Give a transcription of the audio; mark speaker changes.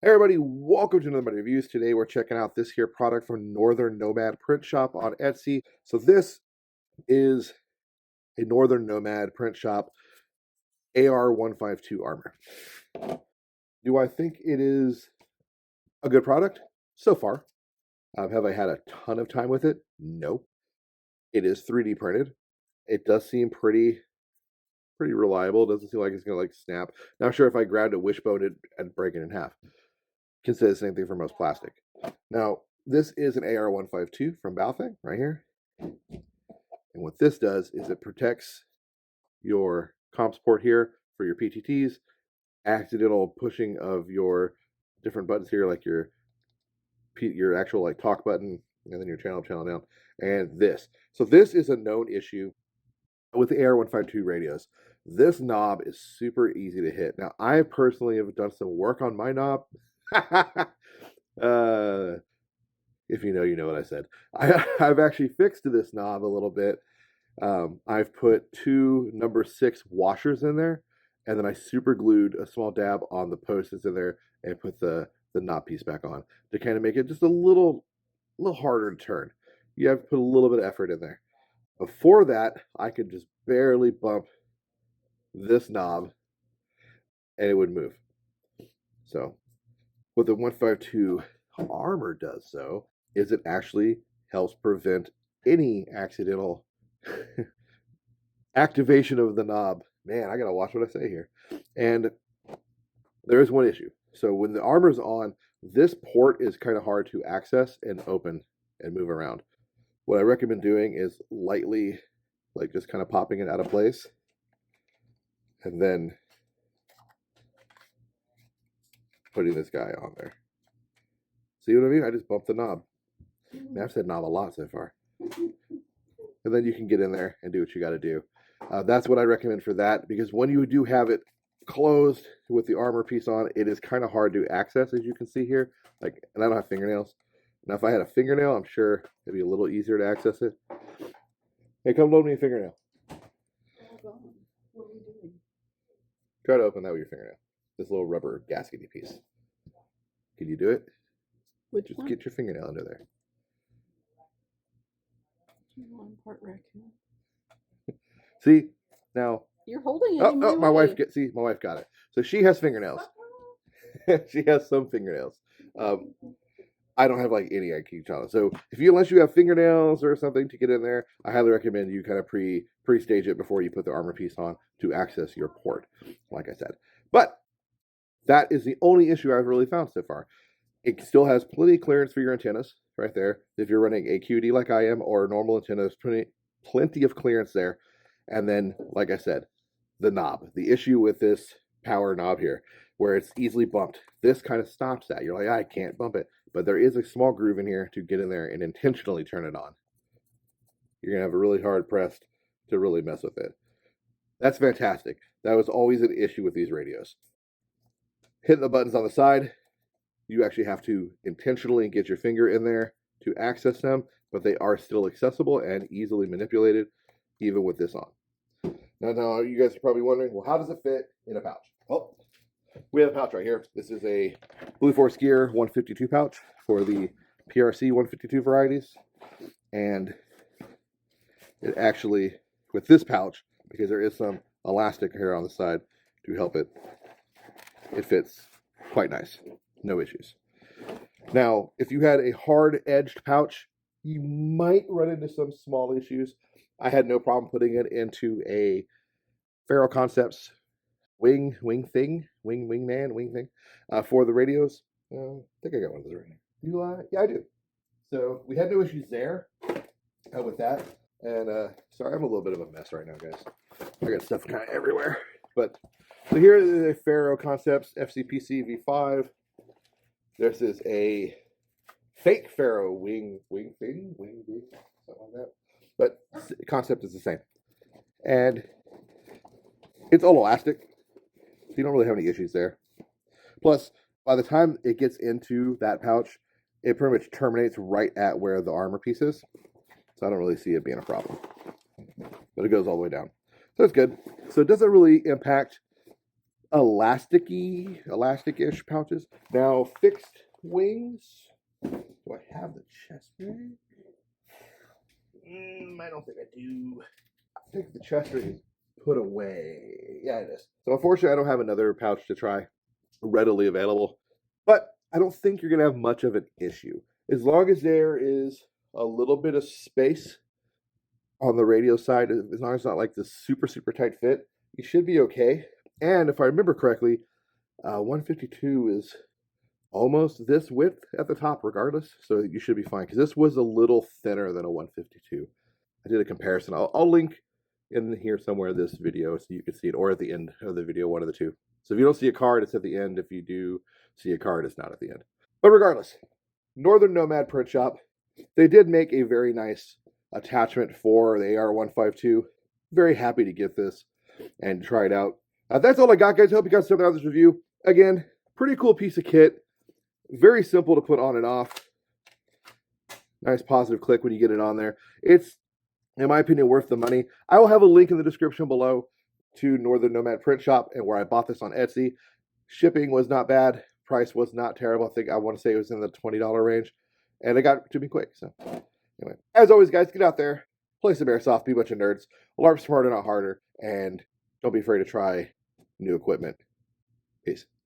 Speaker 1: Hey everybody, welcome to another reviews. Today we're checking out this here product from Northern Nomad print shop on Etsy. So this is a Northern Nomad print shop AR152 armor. Do I think it is a good product? So far. Have I had a ton of time with it? No. It is 3D printed. It does seem pretty reliable. It doesn't seem like it's gonna like snap. Not sure if I grabbed a wishbone and break it in half. Consider the same thing for most plastic. Now, this is an AR152 from Baofeng right here. And what this does is it protects your comps port here for your PTTs, accidental pushing of your different buttons here, like your actual like talk button, and then your channel down, and this. So this is a known issue with the AR152 radios. This knob is super easy to hit. Now, I personally have done some work on my knob. If you know, you know what I said. I've actually fixed this knob a little bit. I've put two number 6 washers in there, and then I super glued a small dab on the post that's in there and put the knob piece back on to kind of make it just a little harder to turn. You have to put a little bit of effort in there. Before that, I could just barely bump this knob and it would move. So what the 152 armor does, though, is it actually helps prevent any accidental activation of the knob. Man, I gotta watch what I say here. And there is one issue. So when the armor's on, this port is kind of hard to access and open and move around. What I recommend doing is lightly, like just kind of popping it out of place, and then putting this guy on there. See what I mean? I just bumped the knob. Man, I've said knob a lot so far. And then you can get in there and do what you got to do. That's what I recommend for that, because when you do have it closed with the armor piece on, it is kind of hard to access, as you can see here. Like, and I don't have fingernails. Now, if I had a fingernail, I'm sure it'd be a little easier to access it. Hey, come load me a fingernail.
Speaker 2: What are you doing?
Speaker 1: Try to open that with your fingernail. This little rubber gaskety piece. Can you do it?
Speaker 2: Which
Speaker 1: Just
Speaker 2: one?
Speaker 1: get your fingernail under there.
Speaker 2: I'm part raccoon.
Speaker 1: See, now.
Speaker 2: You're holding it.
Speaker 1: Oh, my wife got it. So she has fingernails. She has some fingernails. I don't have like any IQ on it. So unless you have fingernails or something to get in there, I highly recommend you kind of pre-stage it before you put the armor piece on to access your port, like I said. But that is the only issue I've really found so far. It still has plenty of clearance for your antennas right there. If you're running a QD like I am, or a normal antenna, there's plenty of clearance there. And then, like I said, the knob. The issue with this power knob here, where it's easily bumped, this kind of stops that. You're like, I can't bump it. But there is a small groove in here to get in there and intentionally turn it on. You're going to have a really hard press to really mess with it. That's fantastic. That was always an issue with these radios. Hitting the buttons on the side, you actually have to intentionally get your finger in there to access them, but they are still accessible and easily manipulated, even with this on. Now, you guys are probably wondering, well, how does it fit in a pouch? Well, we have a pouch right here. This is a Blue Force Gear 152 pouch for the PRC 152 varieties. And it actually, with this pouch, because there is some elastic here on the side to help it, it fits quite nice. No issues. Now, if you had a hard-edged pouch, you might run into some small issues. I had no problem putting it into a Faro Concepts wing thing for the radios. I think I got one of those right here. Do I? Yeah, I do. So we had no issues there with that. And sorry, I'm a little bit of a mess right now, guys. I got stuff kind of everywhere. But so here is a Faro Concepts FCPC V5. This is a fake Faro wing thing, something like that. But the concept is the same. And it's all elastic, so you don't really have any issues there. Plus, by the time it gets into that pouch, it pretty much terminates right at where the armor piece is. So I don't really see it being a problem. But it goes all the way down. So it's good. So it doesn't really impact elastic-ish pouches. Now, fixed wings. Do I have the chest ring? I don't think I do. I think the chest ring is put away. Yeah, it is. So unfortunately, I don't have another pouch to try readily available. But I don't think you're going to have much of an issue. As long as there is a little bit of space on the radio side, as long as it's not like this super, super tight fit, you should be okay. And if I remember correctly, 152 is almost this width at the top regardless, so you should be fine, because this was a little thinner than a 152. I did a comparison. I'll link in here somewhere this video so you can see it, or at the end of the video, one of the two. So if you don't see a card, it's at the end. If you do see a card, it's not at the end. But regardless, Northern Nomad Print Shop, they did make a very nice attachment for the AR152. Very happy to get this and try it out. That's all I got, guys. Hope you got something out of this review. Again, pretty cool piece of kit. Very simple to put on and off. Nice positive click when you get it on there. It's, in my opinion, worth the money. I will have a link in the description below to Northern Nomad Print Shop and where I bought this on Etsy. Shipping was not bad. Price was not terrible. I want to say it was in the $20 range. And it got to me quick. So anyway, as always, guys, get out there, play some Airsoft, be a bunch of nerds. LARP smarter, not harder. And don't be afraid to try new equipment. Peace.